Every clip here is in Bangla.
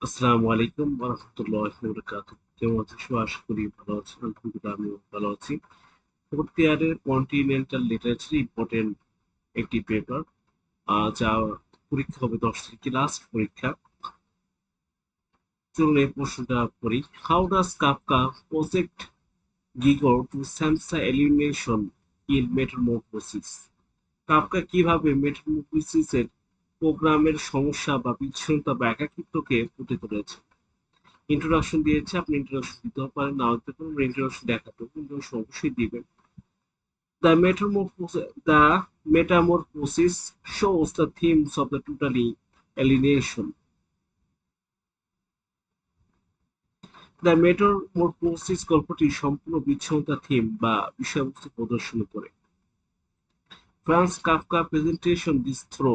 আসসালামু আলাইকুম ওয়া রাহমাতুল্লাহি ওয়া বারাকাতুহু। কেমন আছেন সবাই? আশা করি ভালো আছেন। আলহামদুলিল্লাহ আমিও ভালো আছি। ফোর্থ ইয়ারের কন্টিনেন্টাল লিটারেচার ইম্পর্টেন্ট একটি পেপার, যা পরীক্ষা হবে 10 তারিখে, লাস্ট পরীক্ষা। চলুন এই প্রশ্নটা পড়ি। How does Kafka project Gregor to Samsa elimination in Metamorphosis? Kafka কিভাবে মেটামরফোসিসের প্রোগ্রামের সমস্যা বা বিচ্ছিন্নতা বা একাকিত্বকে ফুটে তুলেছে? ইন্ট্রোডাকশন দিয়েছে, আপনি ইন্ট্রোডাকশন দিতেও পারেন, নাও দিতে পারেন। ইন্ট্রোডাকশন দেখাতে ইন্ট্রোডাকশন অবশ্যই দিবেন। The metamorphosis shows the themes of the totally alienation. The Metamorphosis গল্পটি সম্পূর্ণ বিচ্ছিন্নতা থিম বা বিষয়বস্তু প্রদর্শন করে। Franz Kafka presentation this through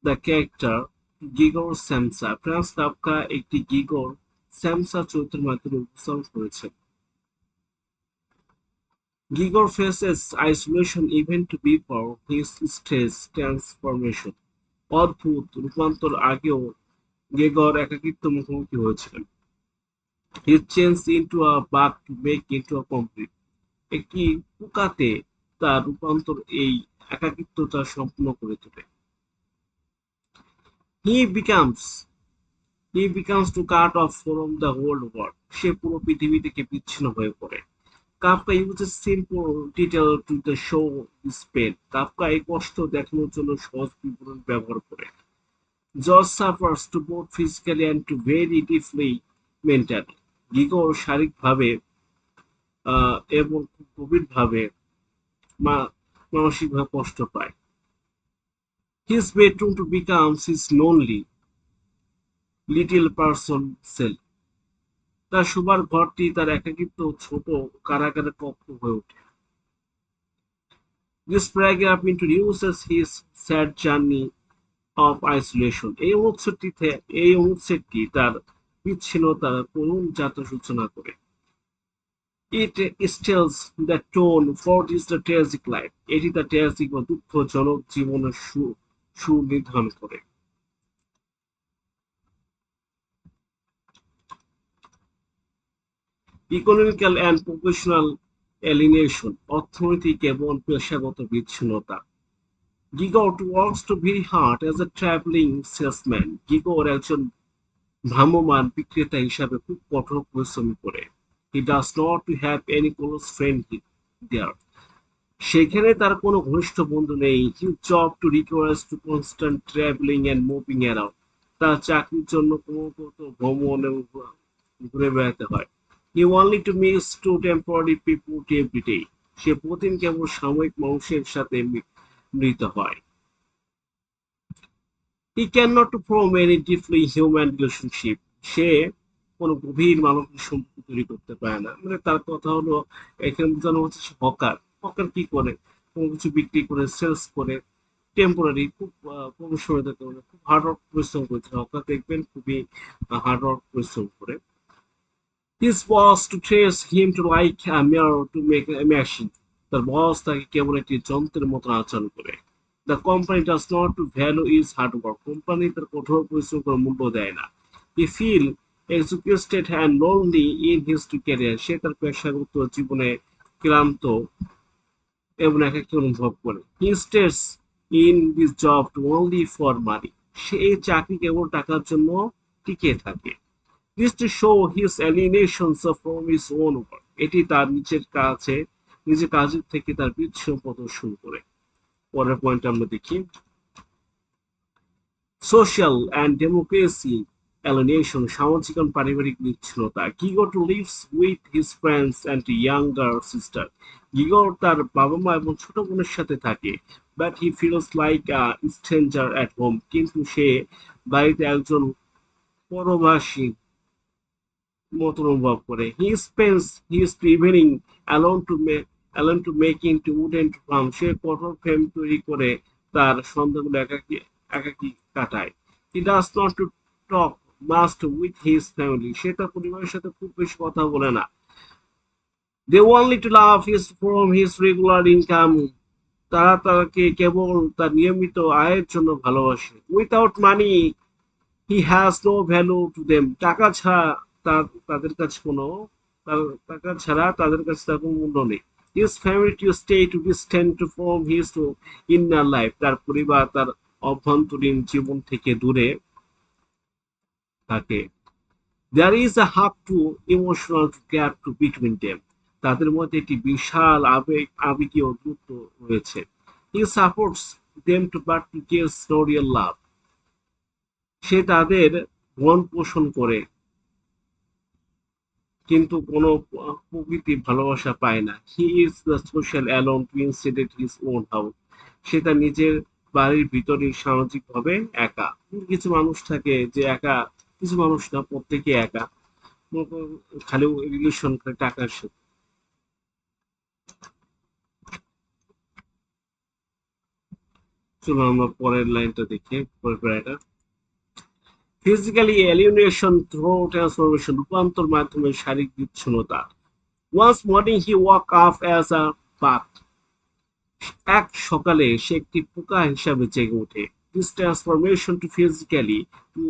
the character Gregor Samsa. Franz Kafka একটি গিগর স্যামসা চরিত্রের মাধ্যমে উপস্থাপন করেছেন। Gigor faces isolation even before his stage transformation. অদ্ভুত রূপান্তর আগেও গেগর একাকিত্ব মুখোমুখি হয়েছিলেন। He changed into a bug to make into a complete. একটি পোকাতে তার রূপান্তর এই একাকিত্বতা সম্পূর্ণ করে তোলে। He becomes he becomes to cut off from the whole world. সে পুরো পৃথিবী থেকে বিচ্ছিন্ন হয়ে পড়ে। Kafka uses simple detail to the show his pain. Kafka এই কষ্ট দেখানোর জন্য সহজ বিবরণ ব্যবহার করে। George suffers to both physically and to very deeply mentally. GIGO শারীরিকভাবে এবং খুব গভীরভাবে মানসিকভাবে কষ্ট পায়। His bedroom to becomes his lonely little person cell. তার শোবার ঘরটি তার একাকিত্ব ছোট কারাগারের কক্ষ হয়ে ওঠে। This paragraph introduces his sad journey of isolation. এই অনুচ্ছেদটি তার বিচ্ছিন্নতার করুণ যাত্রা সূচনা করে। It tells the tone for this the tragic life. এটি তার ট্র্যাজিক বা দুঃখজনক জীবনের সুর নির্ধারণ করে। ইকোনমিক্যাল অ্যান্ড প্রফেশনাল এলিনেশন, অর্থনৈতিক এবং পেশাগত বিচ্ছিন্নতা। গিগর works to very hard as a traveling salesman. গিগর একজন ভ্রাম্যমাণ বিক্রেতা হিসাবে খুব কঠোর পরিশ্রম করে। He does not have any close friend there. সেখানে তার কোনো ঘনিষ্ঠ বন্ধু নেই। His job to requires to constant traveling and moving around. তার চাকরির জন্য ক্রমাগত ভ্রমণ এবং ঘুরে বেড়াতে হয়। He only to meet to temporary people every day. সে প্রতিদিন কেবল সাময়িক মানুষের সাথে মিলিত হয়। He cannot form any deeply human relationship. সে কোনো গভীর মানবিক সম্পর্ক তৈরি করতে পারে না। মানে তার কথা হলো, এখানে বোঝানো হচ্ছে সে হকার। হকার কি করে? কোনো কিছু বিক্রি করে, সেলস করে, টেম্পোরারি খুব কম সময় ধরে করে, খুব হার্ড ওয়ার্ক পরিশ্রম করছে। হকার দেখবেন খুবই হার্ড ওয়ার্ক পরিশ্রম করে। His boss to trace him to like a mirror to make a machine. তার বস তাকে কেবল একটি যন্ত্রের মতো আচরণ করে। The company does not value his hard work. Company তার কঠোর পরিশ্রম করে মূল্য দেয় না। He feel exhausted and lonely in his career. সে তার পেশাগত জীবনে ক্লান্ত এবং একাকী অনুভব করে। He stays in this job to only for money. সে এই চাকরি কেবল টাকার জন্য টিকে থাকে। This to show his alienation from his own work. এটি তার নিজের কাজের থেকে তার বিচ্ছিন্ন প্রদর্শন করে। পরের পয়েন্ট আমরা দেখি। সোশ্যাল অ্যান্ড ডেমোক্রেসি alienation, সামাজিক এবং পারিবারিক বিচ্ছিন্নতা। গিগর lives with his friends and younger sister. গিগর তার বাবা মা এবং ছোট বোনের সাথে থাকে। But he feels like a stranger at home. কিন্তু সে বাড়িতে একজন পরবাসী মত অনুভব করে। He spends his evening alone to making to wooden farm. সে কঠোর ফ্রেম তৈরি করে তার সন্ধ্যাগুলো একাকী কাটায়। He does not to talk much with his family. সে তার পরিবারের সাথে খুব বেশি কথা বলে না। They only to laugh is from his regular income. তারা তাকে কেবল তার নিয়মিত আয়ের জন্য ভালোবাসে। Without money he has no value to them, টাকা ছাড়া তাদের কাছে কোনো টাকা ছাড়া তাদের কাছে তার কোনো মূল্য নেই। His family to stay to distant from his to inner life, তার পরিবার তার অভ্যন্তরীণ জীবন থেকে দূরে থাকে। There is a half to emotional gap to between them, তাদের মধ্যে একটি বিশাল আবেগীয় দূরত্ব রয়েছে। He supports them to but to gives no real love, সে তাদের মন পোষণ করে কিন্তু কোনো প্রকৃতির ভালোবাসা পায় না। He is the social alone to instead his own house, সে তার নিজের বাড়ির ভিতরে সামাজিকভাবে একা। কিছু মানুষ থাকে যে একা, কিছু মানুষ না, প্রত্যেকে একা, খালি রিলেশন করে টাকার সাথে। চলো আমরা পরের লাইনটা দেখি, পরের প্যারাটা। ফিজিক্যালি এলিমিনেশন থ্রো ট্রান্সফরমেশন, রূপান্তর মাধ্যমে শারীরিক বিচ্ছিন্নতা। Once morning he walk up as a bug, এক সকালে সে একটি পোকা হিসাবে জেগে ওঠে। This transformation to physically to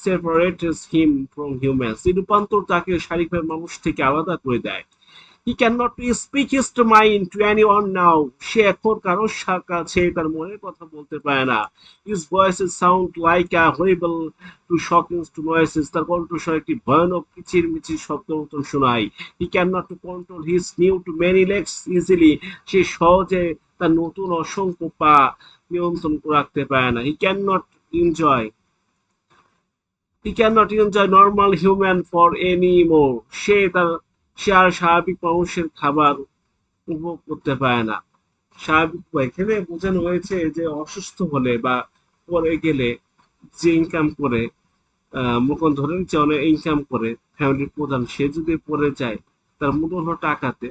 separates him from humans, এই রূপান্তর তাকে শারীরিকভাবে মানুষ থেকে আলাদা করে দেয়। He can not speak his mind to anyone now, সে এখন কারোর কাছে তার মনের কথা বলতে পারে না। His voices sound like a horrible to shocking to noises, তার কণ্ঠস্বর একটি ভয়ানক কিচিরমিচির শব্দ মতন শোনায়। He can not to control his new to many legs easily, সে সহজে তার নতুন অসংখ্য পা নিয়ন্ত্রণ রাখতে পারে না। Enjoy he can not enjoy normal human for any more, সে আর স্বাভাবিক মানুষের খাবার উপভোগ করতে পারে না। স্বাভাবিক এখানে বোঝানো হয়েছে যে অসুস্থ হলে বা পরে গেলে যে ইনকাম করে, মনে ধরেন যে অনেক ইনকাম করে ফ্যামিলির প্রধান, সে যদি পড়ে যায় তার মূল হলো টাকাতে,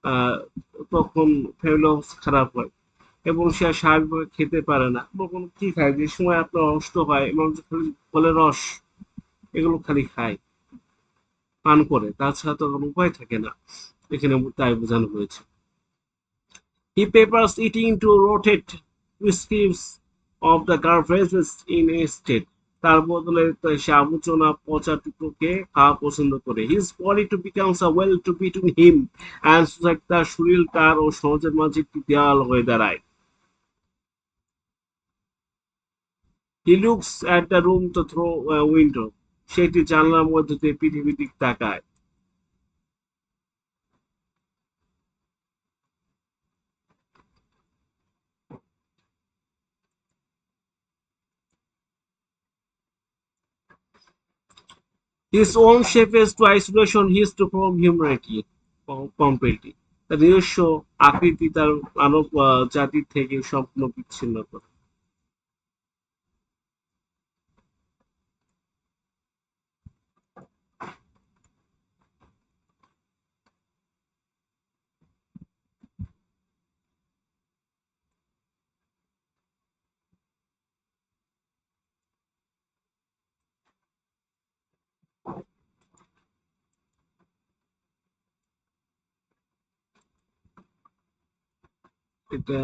আহ, তখন ফ্যামিলি অবস্থা খারাপ হয় এবং সে আর স্বাভাবিকভাবে খেতে পারে না। তখন কি খায়, যে সময় আপনার অসুস্থ হয় মানুষ খালি ফলের রস এগুলো খালি খায়, পান করে, তাছাড়া তো কোনো উপায় থাকে না। এখানে তাই বোঝানো হয়েছে। He prefers eating to rotate recipes of the garbages in instead, তার বদলে সে আবর্জনা পচা টুকরোকে খাওয়া পছন্দ করে। His body to becomes a well to between him and society, তার শরীর তার ও সমাজের মাঝে একটি দেয়াল হয়ে দাঁড়ায়। He looks at the room to through a window, সে একটি জানলার মধ্যে দিয়ে পৃথিবীর দিক তাকায়। His own shape is to isolation, he is to from humanity completely, তার নিজস্ব আকৃতি তার মানব জাতির থেকে সম্পূর্ণ বিচ্ছিন্ন করে। এটা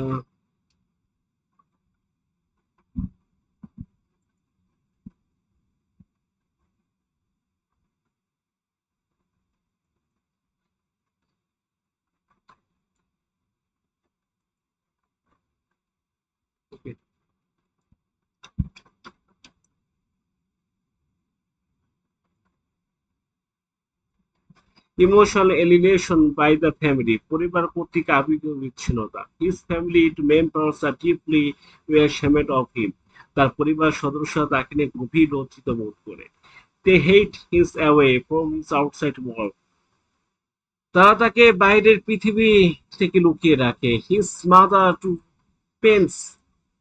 emotional alienation by the family, পরিবার কর্তৃক আবেগীয় বিচ্ছিন্নতা। His family members R deeply ashamed of him, তার পরিবার সদস্যরা তাকে নিয়ে গভীর লজ্জিত বোধ করে। They hate his away from his outside world, তারা তাকে বাইরের পৃথিবী থেকে লুকিয়ে রাখে। His mother to faints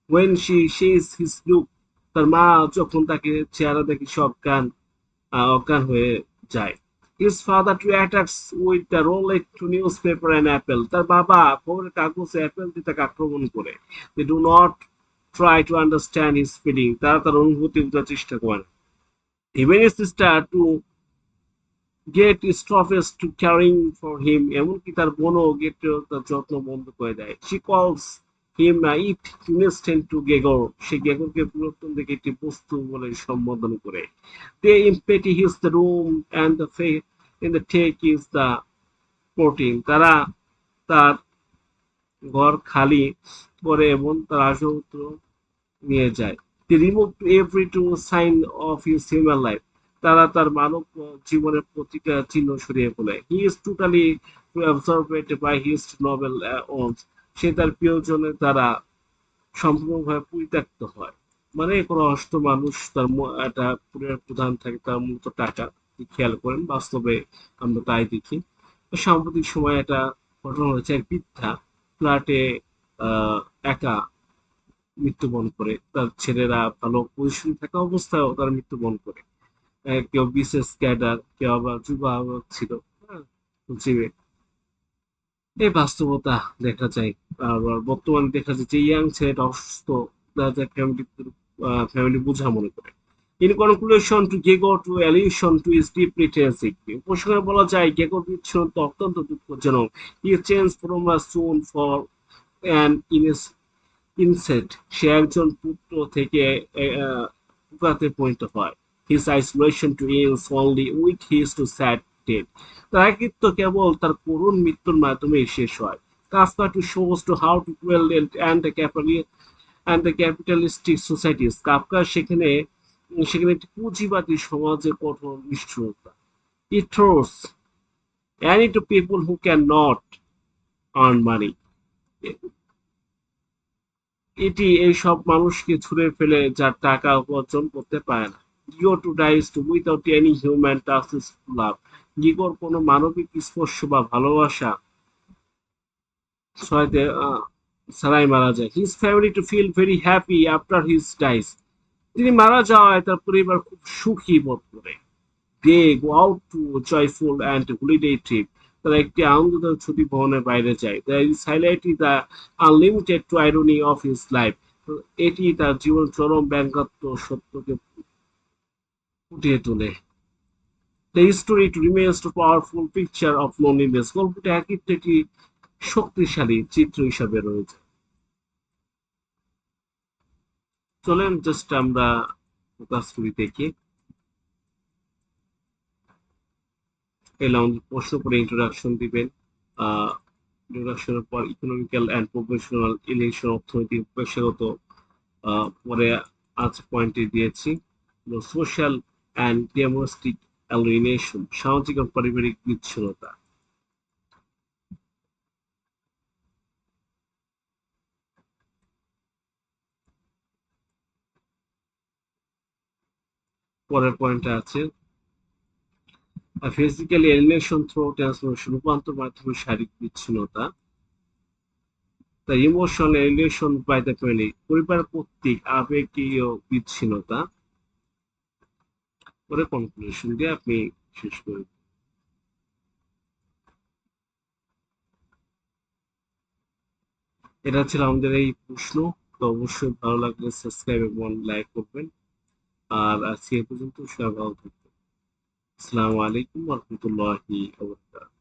when sees his look, তার মা যখন তাকে চেহারা দেখে সে অজ্ঞান হয়ে যায়। His father to attacks with the rolled to newspaper and apple, তার বাবা খবরের কাগজে অ্যাপেল দিয়ে তাকে আক্রমণ করে। They do not try to understand his feeling, তারা তার অনুভূতি বোঝার চেষ্টা করে না। Even his sister to get stoppage to caring for him, এমনকি তার বোনও গেট তার যত্ন বন্ধ করে দেয়। শি কলস হিম ইট ইনস্ট্যান্ট টু গেগর, সে গেগরকে পুরাতন থেকে একটি বস্তু বলে সম্বোধন করে। They empty his the room and the fay in the tech is the protein, তারা তার ঘর খালি করে এবং তার আসবাবপত্র নিয়ে যায়। They removed every true sign of his human life. তারা তার মানব জীবনের প্রতিটা চিহ্ন সরিয়ে ফেলে। He is totally absorbed by his novel owns. সে তার প্রিয়জনের দ্বারা সম্পূর্ণভাবে পরিত্যক্ত হয়। মানে কোনো অসুস্থ মানুষ তার একটা পরিবার প্রধান থাকে, তার মূলত টাকা, খেয়াল করেন বাস্তবে আমরা তাই দেখি। সাম্প্রতিক সময়ে একটা ঘটনা হয়েছে, এক বৃদ্ধা ফ্ল্যাটে একা মৃত্যুবরণ করে, তার ছেলেরা ভালো পজিশনে থাকা অবস্থায়ও তার মৃত্যুবরণ করে। কেউ বিশেষ ক্যাডার, কেউ আবার যুবা ছিল। হ্যাঁ, জীবে এই বাস্তবতা দেখা যায়। আর বর্তমানে দেখা যায় যে ইয়াং ছেলেটা অসুস্থ, দেখা যায় ফ্যামিলি বোঝা মনে করে। In conclusion, to Gregor to allusion to is deeply tragic. উপসংহারে বলা যায় গেগর বিচ্ছিন্ন অত্যন্ত দুঃখজনক। He changed from a son for an insect, সে একজন পুত্র থেকে পুত্রাতে পরিণত হয়। His isolation to ends only with his to sad death. তার একাকিত্ব কেবল তার করুণ মৃত্যুর মাধ্যমে শেষ হয়। Kafka to shows to how to dwell and the capitalistic societies. Kafka সেখানে সেখানে একটি পুঁজিবাদী সমাজের কঠোর নিষ্ঠুরতা। It throws any to people who cannot earn money. এটি এইসব মানুষকে ছুঁড়ে ফেলে যার টাকা উপার্জন করতে পারে না। গিগো to dies to without any human touch love. গিগোর কোনো মানবিক স্পর্শ বা ভালোবাসা ছয়তে ছাড়াই মারা যায়। His family to feel very happy after his dies. তিনি মারা যাওয়ায় তার পরিবার খুব সুখী বোধ করে। They go out to joyful and holiday trip. তারা একটি আনন্দদায়ক ছুটি ভ্রমণের বাইরে যায়। That is highlighting the unlimited to irony of his life. এটি তার জীবন চরম ব্যঙ্গাত্মক সত্যকে ফুটিয়ে তোলে। The story too remains to powerful picture of loneliness. গল্পটি একাকিত্ব একটি শক্তিশালী চিত্র হিসাবে রয়েছে। চলেন জাস্ট আমরা ফোকাস করি দেখি। এলাম প্রশ্ন করে ইন্ট্রোডাকশন দিবেন। ইন্ট্রোডাকশনের পর ইকোনমিক্যাল অ্যান্ড প্রফেশনাল ইলেকশন, অর্থনৈতিক পেশাগত, পরে আজ পয়েন্টে দিয়েছি সোশ্যাল অ্যান্ড ডেমোস্টিক অ্যালিনেশন, সামাজিক ও পারিবারিক বিচ্ছিন্নতা। পরের পয়েন্টে আছে ফিজিক্যাল এলিনেশন থ্রু ট্রান্সফরমেশন, রূপান্তর মাধ্যমে শারীরিক বিচ্ছিন্নতা। The emotional alienation by the family, পরিবার কর্তৃক আবেগীয় বিচ্ছিন্নতা। পরে কনক্লুশন দিয়ে আপনি শেষ করবেন। এটা ছিল আমাদের এই প্রশ্ন। তো অবশ্যই ভালো লাগলে সাবস্ক্রাইব এবং লাইক করবেন। আর আজকে এ পর্যন্ত, সবাই ভালো থাকবেন। আসসালামু আলাইকুম ওয়া রাহমাতুল্লাহি ওয়া বারাকাতুহু।